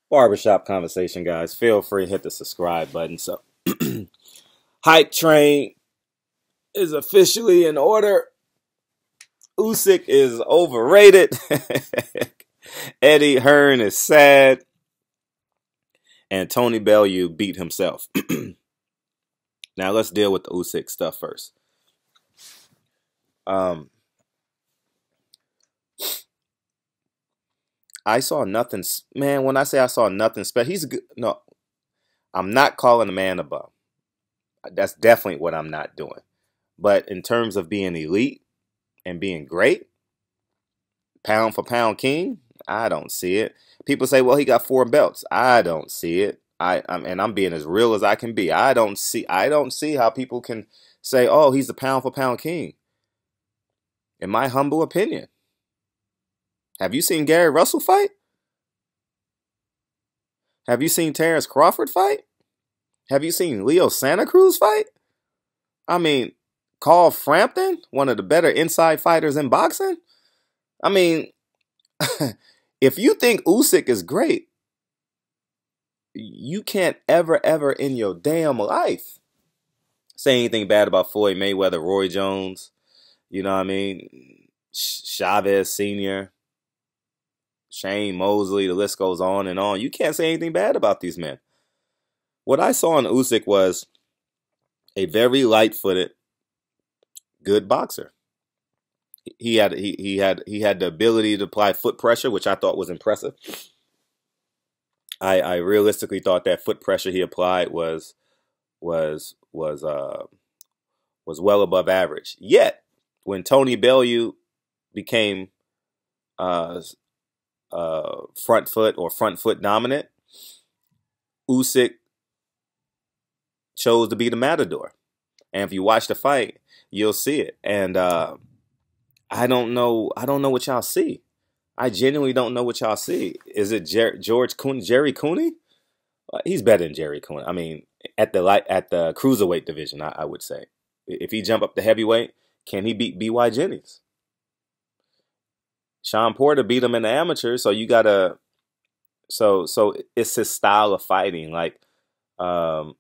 Barbershop conversation, guys. Feel free to hit the subscribe button. So, hype train is officially in order. Usyk is overrated. Eddie Hearn is sad, and Tony Bellew beat himself. Now let's deal with the Usyk stuff first. Um, I saw nothing, man. When I say I saw nothing special, he's good. No, I'm not calling the man a bum. That's definitely what I'm not doing. But in terms of being elite and being great, pound for pound king, I don't see it. People say, well, he got 4 belts. I don't see it. And I'm being as real as I can be. I don't see how people can say, oh, he's the pound for pound king. In my humble opinion. Have you seen Gary Russell fight? Have you seen Terrence Crawford fight? Have you seen Leo Santa Cruz fight? I mean, Carl Frampton, one of the better inside fighters in boxing? I mean, if you think Usyk is great, you can't ever in your damn life say anything bad about Floyd Mayweather, Roy Jones, you know what I mean? Chavez Sr., Shane Mosley, the list goes on and on. You can't say anything bad about these men. What I saw in Usyk was a very light-footed, good boxer. He had the ability to apply foot pressure, which I thought was impressive. I realistically thought that foot pressure he applied was well above average. Yet, when Tony Bellew became front foot dominant, Usyk chose to be the matador. And if you watch the fight, you'll see it. And I don't know what y'all see. I genuinely don't know what y'all see. Is it Jerry Cooney? He's better than Jerry Cooney. I mean, at the cruiserweight division, I would say. If he jump up to heavyweight, can he beat B.Y. Jennings? Sean Porter beat him in the amateur, so you gotta. So it's his style of fighting. Like, um,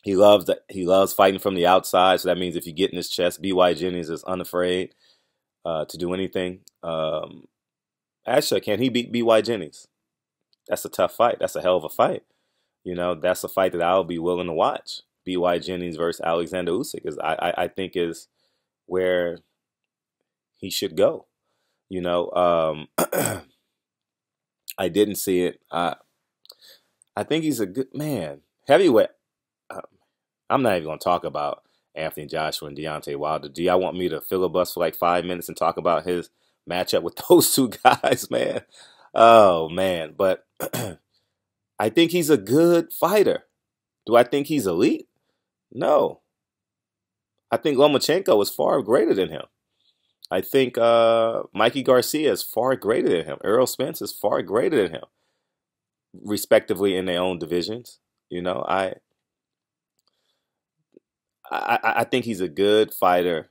he loves fighting from the outside. So that means if you get in his chest, B.Y. Jennings is unafraid to do anything. Actually, can he beat B.Y. Jennings? That's a tough fight. That's a hell of a fight. You know, that's a fight that I'll be willing to watch. B.Y. Jennings versus Alexander Usyk I think is where he should go. You know, I didn't see it. I think he's a good man. Heavyweight. Uh, I'm not even going to talk about Anthony Joshua and Deontay Wilder. Do y'all want me to filibuster for like 5 minutes and talk about his matchup with those two guys, man? Oh, man. But I think he's a good fighter. Do I think he's elite? No. I think Lomachenko is far greater than him. I think Mikey Garcia is far greater than him. Errol Spence is far greater than him, respectively in their own divisions. You know, I think he's a good fighter,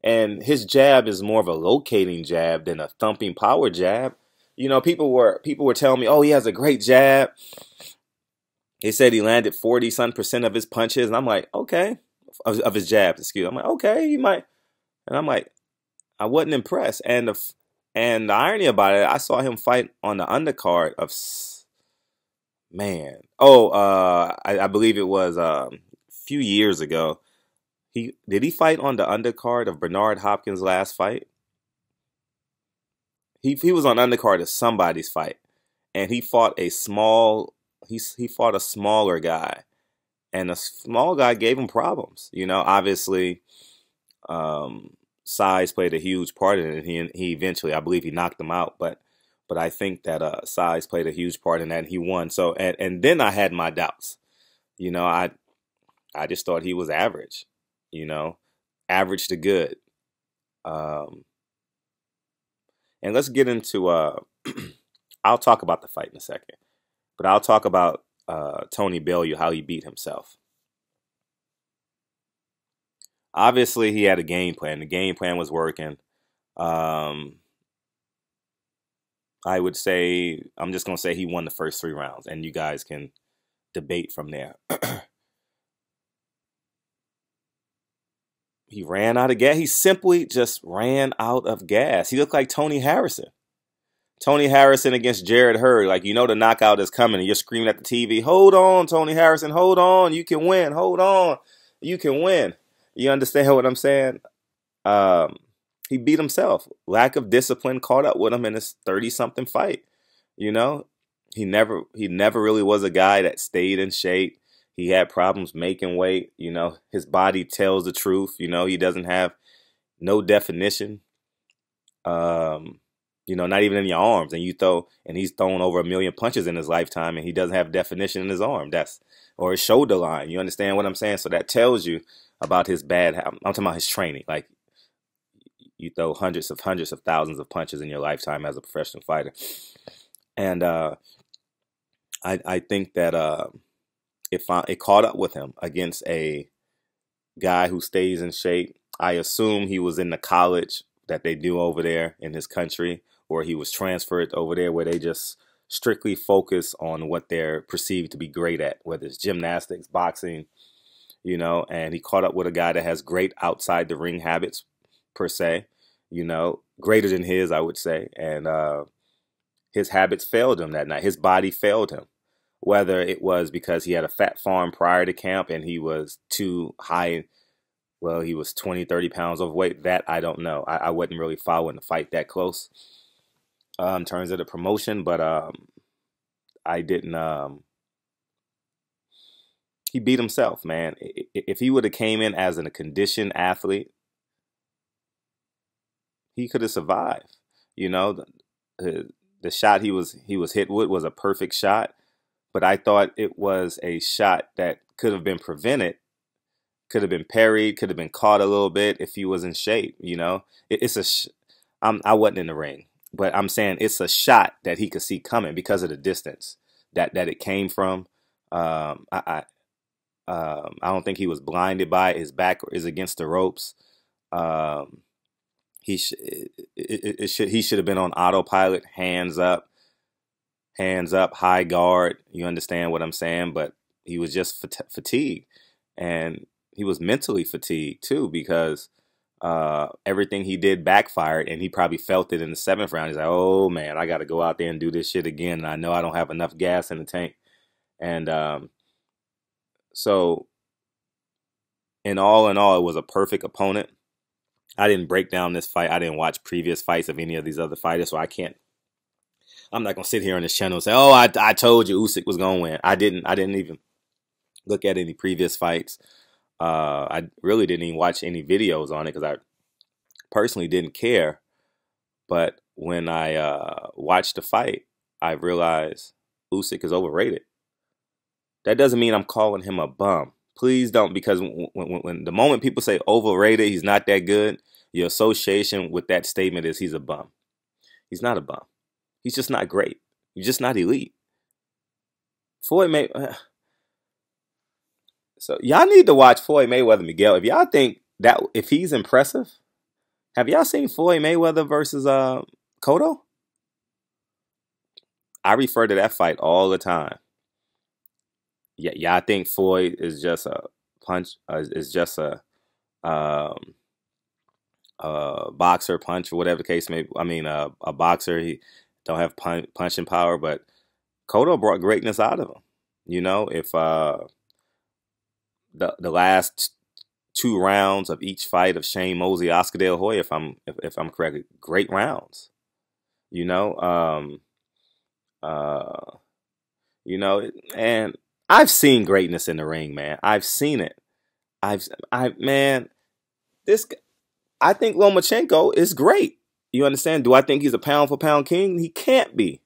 and his jab is more of a locating jab than a thumping power jab. You know, people were telling me, oh, he has a great jab. They said he landed 40% of his punches, and I'm like, okay, of his jabs. Excuse me. I'm like, okay, he might, and I'm like, I wasn't impressed. And the irony about it, I saw him fight on the undercard of man. Oh, I believe it was a few years ago. Did he fight on the undercard of Bernard Hopkins' last fight? He was on undercard of somebody's fight, and he fought a smaller guy, and the small guy gave him problems. You know, obviously, size played a huge part in it. He eventually, I believe, he knocked him out, but I think that size played a huge part in that, and he won. So and then I had my doubts. You know, I just thought he was average. You know, average to good. Um, and let's get into. I'll talk about the fight in a second, but I'll talk about Tony Bellew, how he beat himself. Obviously, he had a game plan. The game plan was working. Um, I would say I'm just gonna say he won the first 3 rounds, and you guys can debate from there. He ran out of gas. He simply just ran out of gas. He looked like Tony Harrison. Tony Harrison against Jared Hurd. Like, you know the knockout is coming and you're screaming at the TV, hold on, Tony Harrison, hold on. You can win. Hold on. You can win. You understand what I'm saying? Um, he beat himself. Lack of discipline caught up with him in his 30-something fight. You know, he never really was a guy that stayed in shape. He had problems making weight. You know, his body tells the truth. You know, he doesn't have no definition. Um, not even in your arms. And he's thrown over 1 million punches in his lifetime, and he doesn't have definition in his arm. Or his shoulder line. You understand what I'm saying? So that tells you about his bad. I'm talking about his training. Like, you throw hundreds of thousands of punches in your lifetime as a professional fighter, and I think that it caught up with him against a guy who stays in shape. I assume he was in the college that they do over there in his country, or he was transferred over there where they just strictly focus on what they're perceived to be great at, whether it's gymnastics, boxing, and he caught up with a guy that has great outside the ring habits per se, greater than his, I would say. And his habits failed him that night. His body failed him. Whether it was because he had a fat farm prior to camp and he was too high, well, he was 20, 30 pounds overweight, that I don't know. I wasn't really following the fight that close in terms of the promotion, but I didn't. He beat himself, man. If he would have came in as a conditioned athlete, he could have survived. The shot he was hit with was a perfect shot, but I thought it was a shot that could have been prevented, could have been parried, could have been caught a little bit if he was in shape. I wasn't in the ring, but I'm saying it's a shot that he could see coming because of the distance that it came from. I don't think he was blinded by it. His back is against the ropes. Um, he should have been on autopilot, hands up, high guard. You understand what I'm saying? But he was just fatigued, and he was mentally fatigued too because everything he did backfired, and he probably felt it in the 7th round. He's like, "Oh man, I got to go out there and do this shit again, and I know I don't have enough gas in the tank." And so, in all, it was a perfect opponent. I didn't break down this fight. I didn't watch previous fights of any of these other fighters, so I can't. I'm not gonna sit here on this channel and say, "Oh, I told you Usyk was gonna win." I didn't. I didn't even look at any previous fights. I really didn't even watch any videos on it because I personally didn't care. But when I watched the fight, I realized Usyk is overrated. That doesn't mean I'm calling him a bum. Please don't, because when the moment people say overrated, he's not that good, your association with that statement is he's a bum. He's not a bum. He's just not great. He's just not elite. Floyd May. So y'all need to watch Floyd Mayweather Miguel. If y'all think that if he's impressive, have y'all seen Floyd Mayweather versus Cotto? I refer to that fight all the time. Yeah, y'all think Floyd is just a punch? Is just um, a boxer punch or whatever the case may be. I mean, a boxer, he don't have punching power, but Cotto brought greatness out of him. If the last 2 rounds of each fight of Shane Mosley, Oscar De La Hoya, if I'm correct, great rounds. You know, um, uh, and I've seen greatness in the ring, man. I've seen it. Man, this I think Lomachenko is great. You understand? Do I think he's a pound for pound king? He can't be.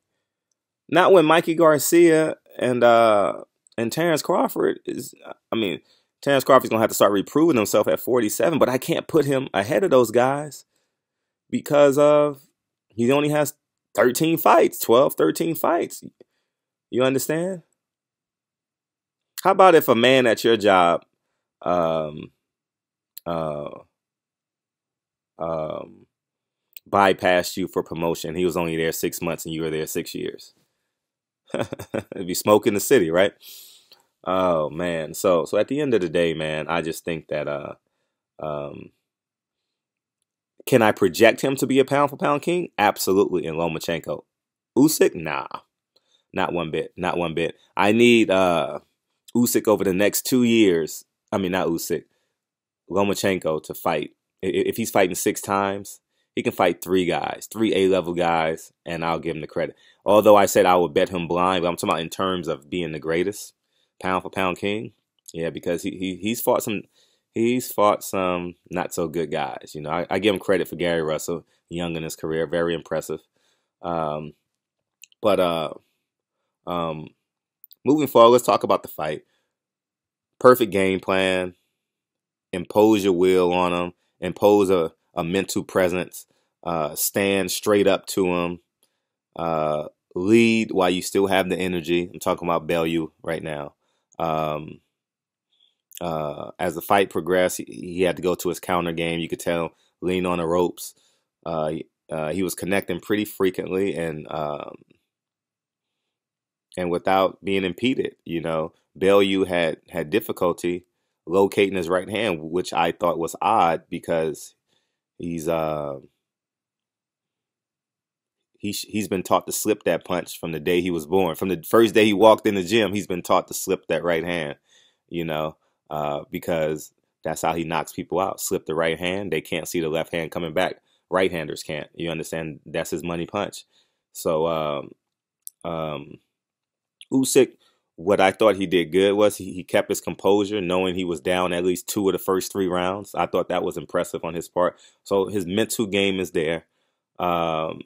Not when Mikey Garcia and Terrence Crawford is. I mean, Terrence Crawford's gonna have to start reproving himself at 47, but I can't put him ahead of those guys because of he only has 13 fights, 12, 13 fights. You understand? How about if a man at your job um, uh, um, bypassed you for promotion. He was only there 6 months and you were there 6 years. It'd be smoke in the city, right? Oh man. So at the end of the day, man, I just think that um can I project him to be a pound for pound king? Absolutely. In Lomachenko. Usyk? Nah. Not one bit. Not one bit. I need Usyk over the next 2 years. I mean not Usyk. Lomachenko to fight. If he's fighting 6 times, he can fight 3 guys, 3 A-level guys, and I'll give him the credit. Although I said I would bet him blind, but I'm talking about in terms of being the greatest pound for pound king. Yeah, because he's fought some not so good guys. You know, I give him credit for Gary Russell, young in his career, very impressive. Um, but um, moving forward, let's talk about the fight. Perfect game plan. Impose your will on him. Impose a mental presence. Stand straight up to him. Lead while you still have the energy. I'm talking about Bellew right now. As the fight progressed, he had to go to his counter game. You could tell, lean on the ropes. He was connecting pretty frequently and without being impeded. You know, Bellew had difficulty locating his right hand, which I thought was odd because he's he's been taught to slip that punch from the day he was born. From the first day he walked in the gym, he's been taught to slip that right hand. You know, because that's how he knocks people out. Slip the right hand, they can't see the left hand coming back. Right-handers can't. You understand? That's his money punch. So Usyk, what I thought he did good was he kept his composure, knowing he was down at least 2 of the first 3 rounds. I thought that was impressive on his part. So his mental game is there. Um,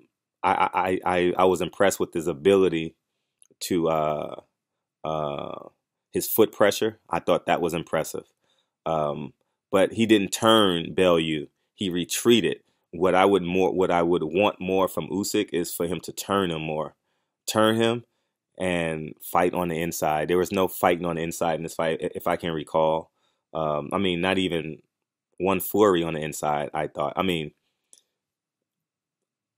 I was impressed with his ability to his foot pressure. I thought that was impressive. Um, but he didn't turn Bellew. He retreated. What I would want more from Usyk is for him to turn him more, turn him and fight on the inside. There was no fighting on the inside in this fight, if I can recall. I mean, not even one flurry on the inside. I thought. I mean,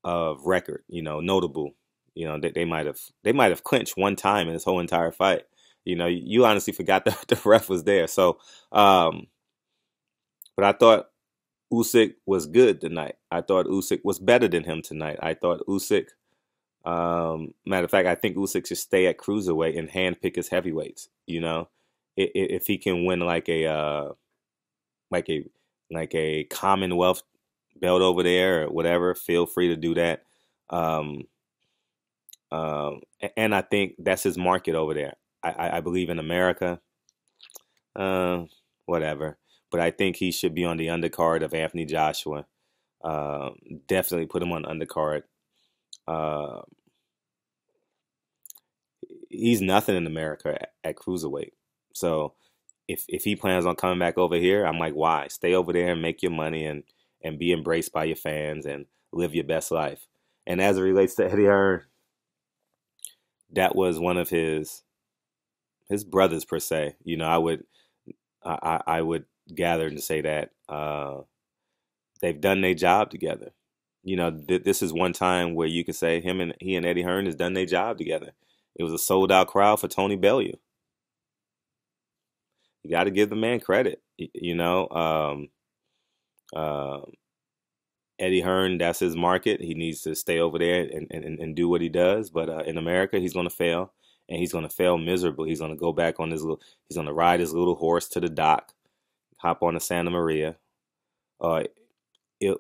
of record, you know, notable. You know, they might have clinched one time in this whole entire fight. You know, you honestly forgot that the ref was there. So, but I thought Usyk was good tonight. I thought Usyk was better than him tonight. I thought Usyk, matter of fact, I think Usyk should stay at cruiserweight and handpick his heavyweights. You know, if he can win like a like a Commonwealth belt over there or whatever, feel free to do that. Um, and I think that's his market over there. I believe in America, uh, whatever. But I think he should be on the undercard of Anthony Joshua. Uh, Definitely put him on the undercard. Uh, he's nothing in America at cruiserweight. So if he plans on coming back over here, I'm like, why? Stay over there and make your money and be embraced by your fans and live your best life. And as it relates to Eddie Hearn, that was one of his brothers per se. You know, I would gather and say that they've done their job together. You know, this is one time where you could say he and Eddie Hearn has done their job together. It was a sold out crowd for Tony Bellew. You got to give the man credit. You know, uh, Eddie Hearn, that's his market. He needs to stay over there and do what he does. But in America, he's going to fail, and he's going to fail miserably. He's going to go back on he's going to ride his little horse to the dock, hop on the Santa Maria. Uh, it,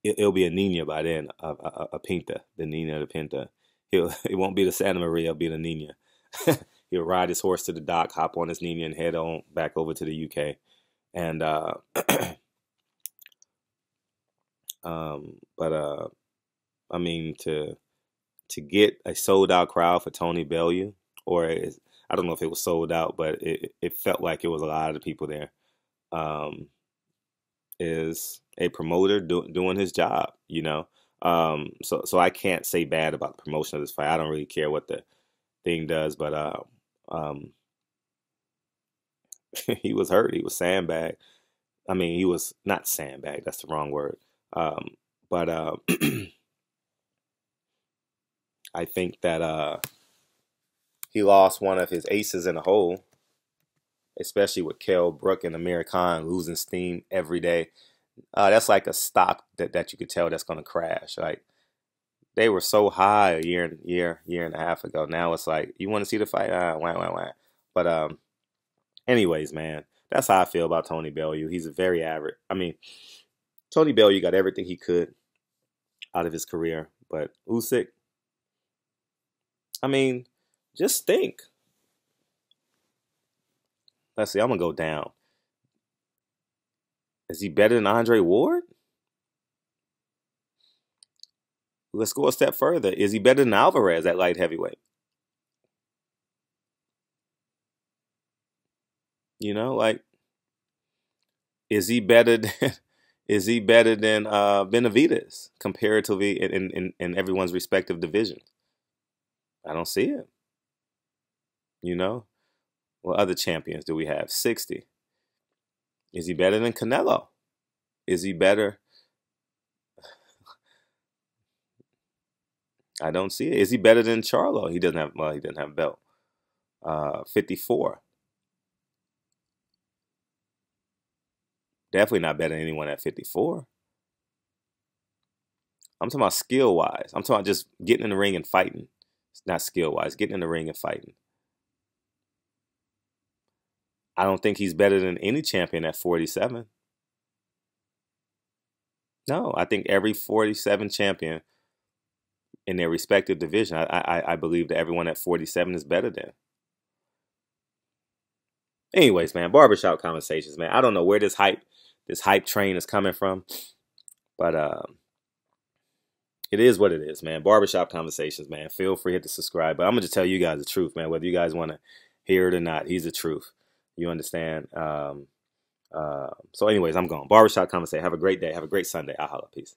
it'll be a Nina by then, a Pinta, the Nina, the Pinta. It won't be the Santa Maria, it'll be the Nina. He'll ride his horse to the dock, hop on his Nina, and head on back over to the UK. And but I mean to get a sold out crowd for Tony Bellew, I don't know if it was sold out, but it felt like it was a lot of people there. Um, is a promoter doing his job, you know. So I can't say bad about the promotion of this fight. I don't really care what the thing does, but um, he was hurt. He was sandbagged. I mean, he was not sandbagged. That's the wrong word. Um, But I think that he lost one of his aces in the hole, especially with Kell Brook and Amir Khan losing steam every day. That's like a stock that you could tell that's going to crash. Like they were so high a year and a half ago. Now it's like you want to see the fight, wah wah wah. But anyways, man, that's how I feel about Tony Bellew. He's a very average. I mean, Tony Bellew got everything he could out of his career, but Usyk, I mean, just think. Let's see, I'm gonna go down. Is he better than Andre Ward? Let's go a step further. Is he better than Alvarez at light heavyweight? You know, like, is he better than is he better than Benavidez comparatively in everyone's respective division? I don't see it. You know, what other champions do we have? 60. Is he better than Canelo? Is he better? I don't see it. Is he better than Charlo? He doesn't have. Well, he doesn't have a belt. 54. Definitely not better than anyone at 54. I'm talking about skill wise. I'm talking about just getting in the ring and fighting. It's not skill wise. Getting in the ring and fighting. I don't think he's better than any champion at 47. No, I think every 47 champion in their respective division, I believe that everyone at 47 is better than. Anyways, man, barbershop conversations, man. I don't know where this hype train is coming from, but it is what it is, man. Barbershop conversations, man. Feel free to hit the subscribe. But I'm gonna just tell you guys the truth, man. Whether you guys want to hear it or not, he's the truth. You understand? So, anyways, I'm gone. Barbershop conversation. Have a great day. Have a great Sunday. I'll holla. Peace.